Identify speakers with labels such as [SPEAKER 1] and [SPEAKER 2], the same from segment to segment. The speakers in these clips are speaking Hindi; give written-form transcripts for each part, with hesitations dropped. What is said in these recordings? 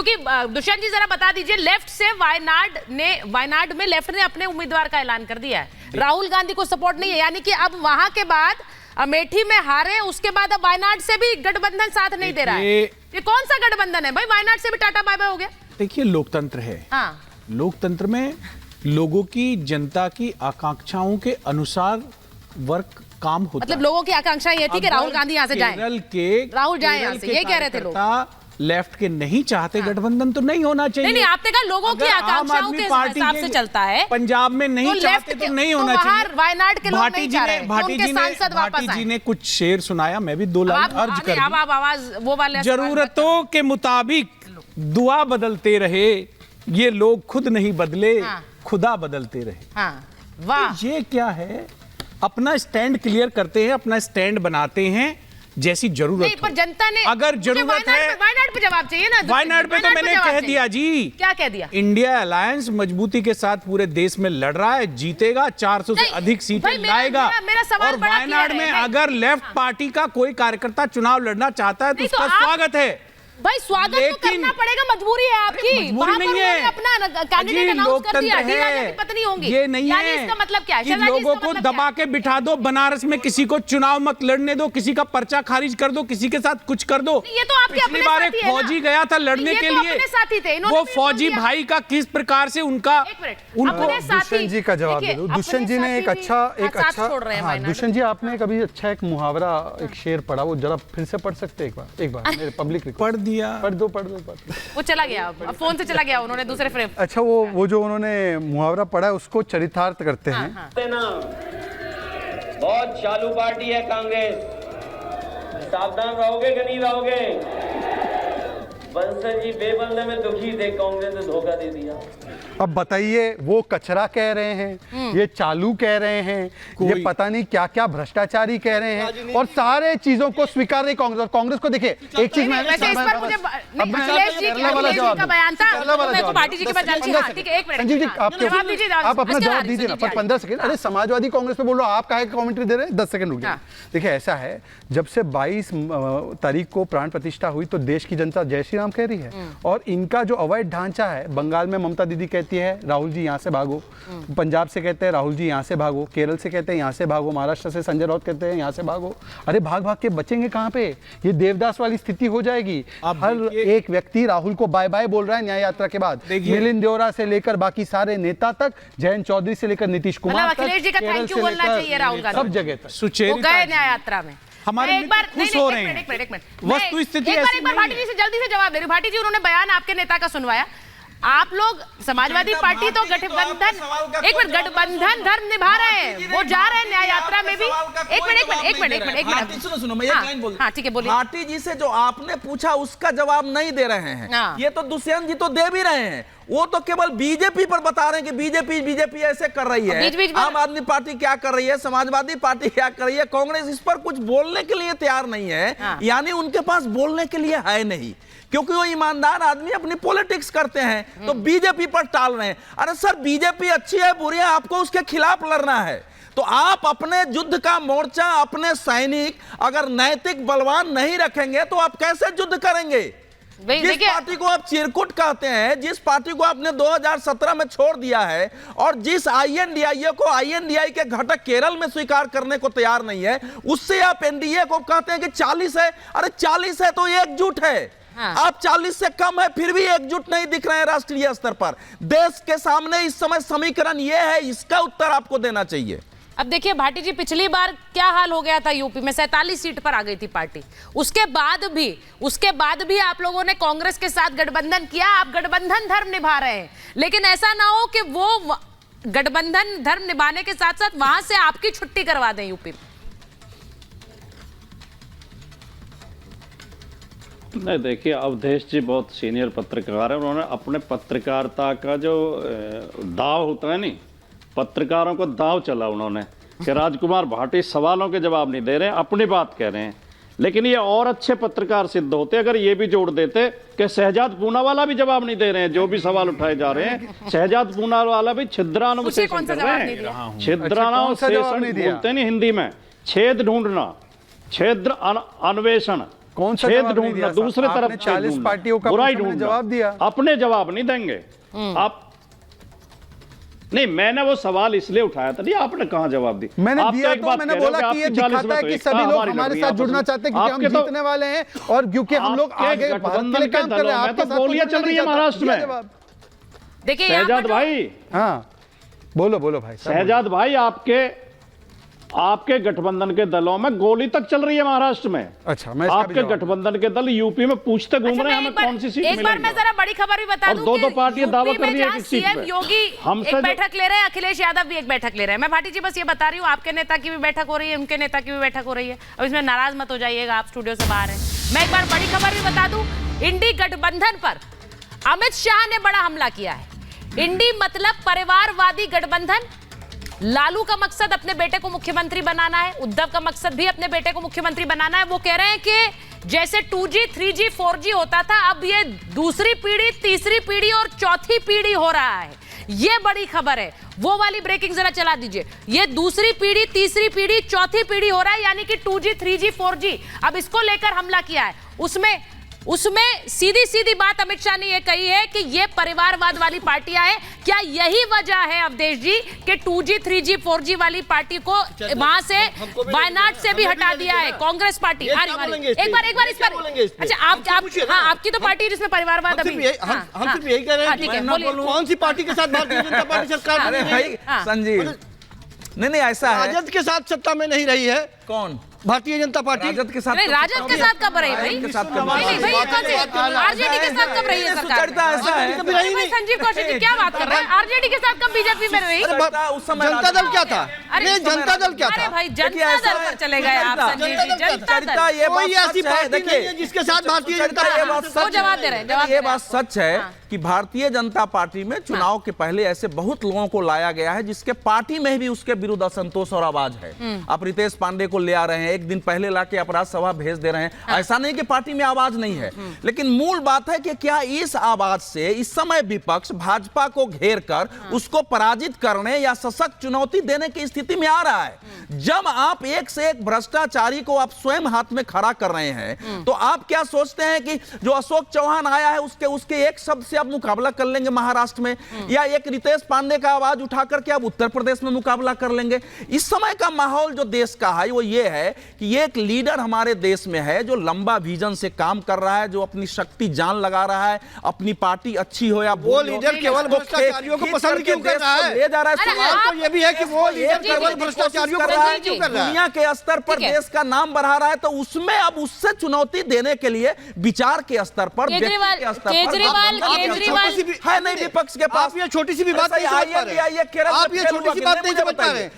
[SPEAKER 1] क्योंकि दुष्यंत जी जरा बता दीजिए, लेफ्ट से वायनाड में लेफ्ट ने अपने उम्मीदवार का ऐलान कर दिया है, राहुल गांधी को सपोर्ट नहीं है, यानी कि अब वहां के बाद अमेठी में हारे, उसके बाद अब वायनाड से भी गठबंधन साथ नहीं दे रहा है। ये कौन सा गठबंधन है भाई? वायनाड से भी टाटा बाय बाय हो गया।
[SPEAKER 2] देखिए, लोकतंत्र है।
[SPEAKER 1] हाँ।
[SPEAKER 2] लोकतंत्र में लोगों की, जनता की आकांक्षाओं के अनुसार वर्क काम होता है।
[SPEAKER 1] मतलब लोगों की आकांक्षा ये थी कि राहुल गांधी यहाँ से जाएं, राहुल जाएं यहाँ से, ये कह रहे थे लोग।
[SPEAKER 2] लेफ्ट के नहीं चाहते गठबंधन तो नहीं होना चाहिए।
[SPEAKER 1] नहीं, आपने कहा लोगों की आकांक्षाओं के हिसाब से चलता है।
[SPEAKER 2] पंजाब में नहीं चाहते तो नहीं होना चाहिए।
[SPEAKER 1] वायनाड के लोग नहीं चाह रहे,
[SPEAKER 2] भाटी जी ने कुछ शेर सुनाया, मैं भी 2 लाइन अर्ज कर दूं।
[SPEAKER 1] अब आवाज वो वाले,
[SPEAKER 2] जरूरतों के मुताबिक दुआ बदलते रहे, ये लोग खुद नहीं बदले, खुदा बदलते रहे।
[SPEAKER 1] वाह,
[SPEAKER 2] ये क्या है? अपना स्टैंड क्लियर करते हैं, अपना स्टैंड बनाते हैं जैसी जरूरत
[SPEAKER 1] नहीं, पर जनता ने,
[SPEAKER 2] अगर जरूरत है,
[SPEAKER 1] वायनाड पे जवाब चाहिए ना।
[SPEAKER 2] वायनाड पे तो मैंने कह दिया जी।
[SPEAKER 1] क्या कह दिया?
[SPEAKER 2] इंडिया अलायंस मजबूती के साथ पूरे देश में लड़ रहा है, जीतेगा, 400 से अधिक सीटें लाएगा। और वायनाड में अगर लेफ्ट पार्टी का कोई कार्यकर्ता चुनाव लड़ना चाहता है तो उसका स्वागत है
[SPEAKER 1] भाई। स्वागत तो करना पड़ेगा, मजबूरी है आपकी।
[SPEAKER 2] मजबूरी नहीं है,
[SPEAKER 1] अपना कैंडिडेट अनाउंस कर दिया, पत्नी होंगी।
[SPEAKER 2] ये नहीं है,
[SPEAKER 1] इसका मतलब क्या है?
[SPEAKER 2] कि लोगों को दबा के बिठा दो, बनारस में किसी को चुनाव मत लड़ने दो, किसी का पर्चा खारिज कर दो, किसी के साथ कुछ कर दो।
[SPEAKER 1] ये तो आपके अपने
[SPEAKER 2] बार एक फौजी गया था लड़ने के लिए, वो फौजी भाई का किस प्रकार से उनको
[SPEAKER 3] दुष्यंत जी का जवाब दे दो। दुष्यंत जी ने एक अच्छा दुष्यंत जी, आपने कभी अच्छा एक मुहावरा, एक शेर पढ़ा, वो जरा फिर से पढ़ सकते हैं एक बार मेरे पब्लिक
[SPEAKER 2] पढ़ दिया।
[SPEAKER 3] पढ़ दो।
[SPEAKER 1] वो चला गया, फोन से चला गया, उन्होंने दूसरे फ्रेम।
[SPEAKER 3] अच्छा, वो जो उन्होंने मुहावरा पढ़ा है उसको चरितार्थ करते हैं।
[SPEAKER 4] बहुत चालू पार्टी है कांग्रेस, सावधान रहोगे कि नहीं रहोगे? बंसल जी बेबंदे में दुखी थे, कांग्रेस ने धोखा दे दिया।
[SPEAKER 3] अब बताइए, वो कचरा कह रहे हैं, ये चालू कह रहे हैं, ये पता नहीं क्या क्या भ्रष्टाचारी कह रहे हैं, और सारे चीजों को स्वीकार नहीं कांग्रेस। और कांग्रेस को देखिए, एक चीज मैं
[SPEAKER 1] संजीव
[SPEAKER 3] जी, आप अपना जवाब दीजिए ना, पर 15 सेकंड। अरे समाजवादी कांग्रेस पे बोल रहा हूँ, आप काहे कमेंट्री दे रहे हैं? 10 सेकंड रुक जाइए। देखिए, ऐसा है, जब से 22 तारीख को प्राण प्रतिष्ठा हुई तो देश की जनता जय श्री राम कह रही है, और इनका जो अवैध ढांचा है, बंगाल में ममता दीदी कहती है राहुल जी यहाँ से भागो, पंजाब से कहते हैं राहुल जी यहाँ से भागो, केरल से कहते हैं यहाँ से भागो, महाराष्ट्र से संजय राउत कहते हैं यहाँ से भागो। अरे भाग भाग के बचेंगे कहाँ पे? ये देवदास वाली स्थिति हो जाएगी। हर एक व्यक्ति राहुल को बाय बाय बोल रहा है न्याय यात्रा के बाद। मिलिंद देवरा से लेकर बाकी सारे नेता तक, जयंत चौधरी से लेकर नीतीश कुमार तक,
[SPEAKER 1] अखिलेश जी का थैंक यू बोलना चाहिए राहुल गांधी,
[SPEAKER 3] सब जगह तक
[SPEAKER 1] सुचेरी न्याय यात्रा में।
[SPEAKER 2] हमारे
[SPEAKER 1] एक बार
[SPEAKER 2] खुश हो रहे हैं। वस्तु स्थिति
[SPEAKER 1] एक बार भाटी जी से जल्दी से जवाब दे रही। भाटी जी, उन्होंने बयान आपके नेता का सुनवाया, आप लोग समाजवादी पार्टी तो गठबंधन, एक मिनट, गठबंधन धर्म निभा रहे हैं, वो जा रहे हैं न्याय यात्रा में भी। एक मिनट
[SPEAKER 5] सुनो, मैं एक लाइन बोल।
[SPEAKER 1] हाँ, ठीक है, बोलिए।
[SPEAKER 5] भाटी जी से जो आपने पूछा उसका जवाब नहीं दे रहे हैं, ये तो दुष्यंत जी तो दे भी रहे हैं। वो तो केवल बीजेपी पर बता रहे हैं कि बीजेपी ऐसे कर रही है, आम आदमी पार्टी क्या कर रही है, समाजवादी पार्टी क्या कर रही है, कांग्रेस इस पर कुछ बोलने के लिए तैयार नहीं है। यानी उनके पास बोलने के लिए है नहीं, क्योंकि वो ईमानदार आदमी अपनी पॉलिटिक्स करते हैं, तो बीजेपी पर टाल रहे हैं। अरे सर, बीजेपी अच्छी है बुरी है, आपको उसके खिलाफ लड़ना है, तो आप अपने युद्ध का मोर्चा, अपने सैनिक अगर नैतिक बलवान नहीं रखेंगे तो आप कैसे युद्ध करेंगे? जिस पार्टी को आप चिरकुट कहते हैं, जिस पार्टी को आपने 2017 में छोड़ दिया है, और जिस INDIA को INDI के घटक केरल में स्वीकार करने को तैयार नहीं है, उससे आप NDA को कहते हैं कि 40 है। अरे 40 है तो एकजुट है। आप 40 से कम है फिर भी एकजुट नहीं दिख रहे हैं राष्ट्रीय स्तर पर। देश के सामने इस समय समीकरण यह है, इसका उत्तर आपको देना चाहिए।
[SPEAKER 1] अब देखिए भाटी जी, पिछली बार क्या हाल हो गया था यूपी में, 47 सीट पर आ गई थी पार्टी। उसके बाद भी आप लोगों ने कांग्रेस के साथ गठबंधन किया, आप गठबंधन धर्म निभा रहे हैं, लेकिन ऐसा ना हो कि वो गठबंधन धर्म निभाने के साथ साथ वहां से आपकी छुट्टी करवा दें यूपी में।
[SPEAKER 6] नहीं, देखिए, अवधेश जी बहुत सीनियर पत्रकार है, उन्होंने अपने पत्रकारिता का जो दाव होता है नहीं, पत्रकारों को दाव चला उन्होंने कि राजकुमार भाटी सवालों के जवाब नहीं दे रहे हैं, अपनी बात कह रहे हैं। लेकिन ये और अच्छे पत्रकार सिद्ध होते अगर ये भी जोड़ देते कि शहजाद पूनावाला भी जवाब नहीं दे रहे हैं, जो भी सवाल उठाए जा रहे हैं, शहजाद पूनावाला भी छिद्रानुविशेषण कर रहे हैं। छिद्रानुविशेषण बोलते नहीं हिंदी में, छेद ढूंढना, क्षेत्र अन्वेषण,
[SPEAKER 3] कौन सा
[SPEAKER 6] छेद
[SPEAKER 3] जवाब नहीं
[SPEAKER 6] ढूंढना,
[SPEAKER 3] दिया?
[SPEAKER 6] दूसरे
[SPEAKER 3] आपने
[SPEAKER 6] तरफ
[SPEAKER 3] 40 पार्टियों का
[SPEAKER 6] बुराई
[SPEAKER 3] आपने
[SPEAKER 6] ढूंढना,
[SPEAKER 3] जवाब दिया।
[SPEAKER 6] अपने जवाब नहीं देंगे आप। नहीं, मैंने वो सवाल इसलिए उठाया था, नहीं आपने कहां जवाब दी?
[SPEAKER 3] मैंने
[SPEAKER 6] आप
[SPEAKER 3] दिया
[SPEAKER 6] एक
[SPEAKER 3] तो
[SPEAKER 6] बात
[SPEAKER 3] मैंने
[SPEAKER 6] कह रहे हो
[SPEAKER 3] बोला कि ये
[SPEAKER 6] 40
[SPEAKER 3] दिखाता है
[SPEAKER 6] में
[SPEAKER 3] कि
[SPEAKER 6] तो
[SPEAKER 3] सभी
[SPEAKER 6] एकता
[SPEAKER 3] लोग
[SPEAKER 6] हमारी
[SPEAKER 3] हमारे
[SPEAKER 6] लड़
[SPEAKER 3] साथ
[SPEAKER 6] रही है
[SPEAKER 3] जुड़ना
[SPEAKER 6] आपस में।
[SPEAKER 3] चाहते हैं क्योंकि हम
[SPEAKER 6] आपके तो-
[SPEAKER 3] जीतने वाले हैं और क्योंकि हम लोग
[SPEAKER 6] आपके
[SPEAKER 3] आगे भारत के लिए
[SPEAKER 6] गठबंधन
[SPEAKER 3] काम कर रहे हैं।
[SPEAKER 6] के
[SPEAKER 3] आपके
[SPEAKER 6] दलों
[SPEAKER 3] साथ
[SPEAKER 6] में तो
[SPEAKER 3] कोई
[SPEAKER 6] गोलियां
[SPEAKER 3] जुड़ना
[SPEAKER 6] चल रही है
[SPEAKER 3] नहीं
[SPEAKER 6] महाराष्ट्र
[SPEAKER 3] चाहता।
[SPEAKER 6] में।
[SPEAKER 3] दिया जवाब।
[SPEAKER 1] देखिए यहाँ
[SPEAKER 6] शहजाद
[SPEAKER 1] पर
[SPEAKER 6] भाई,
[SPEAKER 3] हाँ बोलो बोलो भाई साहब,
[SPEAKER 6] शहजाद भाई, आपके गठबंधन के दलों में गोली तक चल रही है महाराष्ट्र में।
[SPEAKER 3] अच्छा, मैं इसका भी
[SPEAKER 6] आपके
[SPEAKER 3] जवाब
[SPEAKER 6] गठबंधन के दल यूपी में पूछते घूम
[SPEAKER 1] अच्छा,
[SPEAKER 6] रहे हैं
[SPEAKER 1] मैं
[SPEAKER 6] हमें कौन सी सीट
[SPEAKER 1] एक बार मैं
[SPEAKER 6] मिलेगी।
[SPEAKER 1] जरा बड़ी खबर भी बता
[SPEAKER 6] और
[SPEAKER 1] दूं
[SPEAKER 6] दो-दो
[SPEAKER 1] कि
[SPEAKER 6] पार्टियां दावा
[SPEAKER 1] यूपी
[SPEAKER 6] कर
[SPEAKER 1] में
[SPEAKER 6] रही है
[SPEAKER 1] जहां
[SPEAKER 6] एक सीट
[SPEAKER 1] सीएम
[SPEAKER 6] पे।
[SPEAKER 1] योगी
[SPEAKER 6] हमसे
[SPEAKER 1] एक
[SPEAKER 6] जो-
[SPEAKER 1] बैठक ले रहे हैं, अखिलेश यादव भी एक बैठक ले रहे हैं। मैं भाटी जी बस ये बता रही हूँ, आपके नेता की भी बैठक हो रही है, उनके नेता की भी बैठक हो रही है। अब इसमें नाराज मत हो जाइएगा, आप स्टूडियो से बाहर हैं। मैं एक बार बड़ी खबर भी बता दूं, इंडी गठबंधन पर अमित शाह ने बड़ा हमला किया है। इंडी मतलब परिवारवादी गठबंधन। लालू का मकसद अपने बेटे को मुख्यमंत्री बनाना है, उद्धव का मकसद भी अपने बेटे को मुख्यमंत्री बनाना है। वो कह रहे हैं कि जैसे 2G 3G 4G होता था, अब ये दूसरी पीढ़ी, तीसरी पीढ़ी और चौथी पीढ़ी हो रहा है। ये बड़ी खबर है। वो वाली ब्रेकिंग जरा चला दीजिए। ये दूसरी पीढ़ी, तीसरी पीढ़ी, चौथी पीढ़ी हो रहा है, यानी कि 2G 3G 4G। अब इसको लेकर हमला किया है। उसमें सीधी सीधी बात अमित शाह ने यह कही है कि ये परिवारवाद वाली पार्टियां हैं। क्या यही वजह है अवधेश जी कि 2G 3G 4G वाली पार्टी को वहां से वायनाड से भी हटा दिया है कांग्रेस पार्टी? एक बार इस पर, अच्छा आपकी तो पार्टी जिसमें परिवारवाद अभी,
[SPEAKER 7] हम सिर्फ यही कह रहे हैं कि कौन सी पार्टी के साथ भारतीय जनता पार्टी सरकार
[SPEAKER 5] अरे भाई संजीव, नहीं ऐसा है,
[SPEAKER 7] राजद के साथ सत्ता में नहीं रही है।
[SPEAKER 5] कौन
[SPEAKER 7] भारतीय जनता पार्टी
[SPEAKER 5] राजद के साथ?
[SPEAKER 1] नहीं, राजद के साथ कब रही भाई?
[SPEAKER 5] के साथ कब
[SPEAKER 1] नहीं भाई, ये कौन सी आरजेडी के साथ कब रही है सरकार?
[SPEAKER 5] सुचरिता ऐसा है,
[SPEAKER 1] अरे भाई संजीव कौशिक जी क्या बात कर रहे हैं? आरजेडी के साथ कब बीजेपी में रही?
[SPEAKER 5] उस समय
[SPEAKER 7] जनता दल क्या था?
[SPEAKER 1] अरे
[SPEAKER 7] जनता दल क्या
[SPEAKER 1] अरे
[SPEAKER 7] था?
[SPEAKER 1] भाई जनता दल पर चले गए आप संजीव जी। जनता दल
[SPEAKER 5] ये
[SPEAKER 7] कोई
[SPEAKER 5] बात
[SPEAKER 7] ऐसी
[SPEAKER 5] सच है,
[SPEAKER 7] पार्टी नहीं है जिसके साथ भारतीय जनता
[SPEAKER 5] ये बात
[SPEAKER 1] वो
[SPEAKER 5] सच
[SPEAKER 1] जवाब दे रहे हैं, जवाब
[SPEAKER 5] ये
[SPEAKER 1] दे रहे
[SPEAKER 5] बात सच है कि भारतीय जनता पार्टी में चुनाव के पहले ऐसे बहुत लोगों को लाया गया है जिसके पार्टी में भी उसके विरुद्ध असंतोष और आवाज है। आप रितेश पांडे को ले आ रहे हैं, एक दिन पहले लाके अपराध सभा भेज दे रहे हैं। ऐसा नहीं कि पार्टी में आवाज नहीं है, लेकिन मूल बात है कि क्या इस आवाज से इस समय विपक्ष भाजपा को घेर कर उसको पराजित करने या सशक्त चुनौती देने की स्थिति में आ रहा है। जब आप एक से एक भ्रष्टाचारी को आप स्वयं हाथ में खड़ा कर रहे हैं, तो आप क्या सोचते हैं कि जो अशोक चौहान आया है उसके एक शब्द से आप मुकाबला कर लेंगे महाराष्ट्र में, या एक रितेश पांडे का आवाज उठाकर के आप उत्तर प्रदेश में मुकाबला कर लेंगे? इस समय का माहौल जो देश का है वो ये है कि ये एक लीडर हमारे देश में है जो लंबा विजन से काम कर रहा है, जो अपनी शक्ति जान लगा रहा है, अपनी पार्टी अच्छी हो या
[SPEAKER 7] वो लीडर केवल भ्रष्टाचारियों को पसंद क्यों कर रहा है?
[SPEAKER 5] ले जा रहा है।
[SPEAKER 7] सवाल तो ये भी है कि वो लीडर केवल भ्रष्टाचारियों को पसंद क्यों कर रहा है?
[SPEAKER 5] दुनिया के स्तर पर देश का नाम बढ़ा रहा है, तो उसमें अब उससे चुनौती देने के लिए विचार के स्तर पर,
[SPEAKER 1] केजरीवाल
[SPEAKER 5] है नहीं विपक्ष के पास।
[SPEAKER 7] आप ये छोटी सी भी बात नहीं समझ पा रहे हैं। आप ये छोटी सी बात नहीं समझ पा रहे हैं।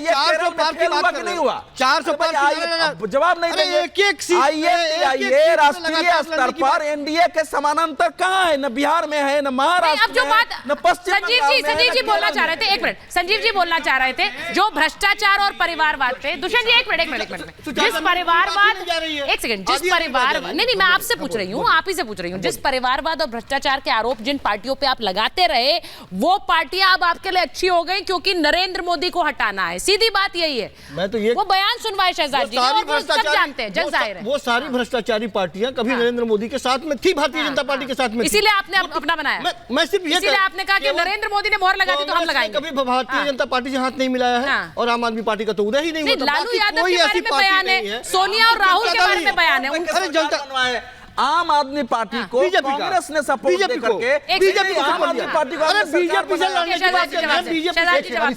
[SPEAKER 7] 400 पार की बात
[SPEAKER 5] नहीं हुआ,
[SPEAKER 7] 400 पार
[SPEAKER 5] जवाब नहीं देंगे।
[SPEAKER 7] एक सीट
[SPEAKER 5] आइए राष्ट्रीय स्तर पर एनडीए के समानांतर कहां है? न बिहार में है, न महाराष्ट्र
[SPEAKER 1] अब जो
[SPEAKER 5] में है,
[SPEAKER 1] बात
[SPEAKER 5] न पश्चिम
[SPEAKER 1] संजीव जी बोलना चाह रहे थे, एक मिनट, संजीव जी बोलना चाह रहे थे जो भ्रष्टाचार और परिवारवाद पे। दुष्यंत जी एक मिनट, जिस परिवारवाद, एक सेकंड, जिस परिवारवाद, नहीं मैं आपसे पूछ रही हूँ, आप ही से पूछ रही हूँ, जिस परिवारवाद और भ्रष्टाचार के आरोप जिन पार्टियों पे आप लगाते रहे, वो पार्टियां अब आपके लिए अच्छी हो गई क्योंकि नरेंद्र मोदी को हटाना है। सीधी बात यही है।
[SPEAKER 7] मैं तो ये
[SPEAKER 1] वो बयान सुनवाए शहजाद जी ने, और वो सब जानते हैं, जग जाहिर है।
[SPEAKER 7] वो सारी भ्रष्टाचारी पार्टियां कभी नरेंद्र मोदी के साथ में थी, भारतीय जनता पार्टी के साथ में थी।
[SPEAKER 1] इसीलिए आपने अपना बनाया।
[SPEAKER 7] मैं सिर्फ ये,
[SPEAKER 1] इसीलिए आपने कहा कि नरेंद्र मोदी ने मोहर लगा दी तो हम लगाएंगे।
[SPEAKER 7] कभी भारतीय जनता पार्टी से हाथ नहीं मिलाया है और आम आदमी पार्टी का तो उदय ही नहीं हुआ।
[SPEAKER 1] लालू यादव के बारे में बयान है, सोनिया और राहुल के बारे में बयान है।
[SPEAKER 7] अरे जनता
[SPEAKER 5] आम आदमी पार्टी को कांग्रेस ने सपोर्ट करके
[SPEAKER 7] बीजेपी को
[SPEAKER 5] आम आदमी पार्टी को
[SPEAKER 7] अरे बीजेपी से लड़ने की बात कर रहे हैं। बीजेपी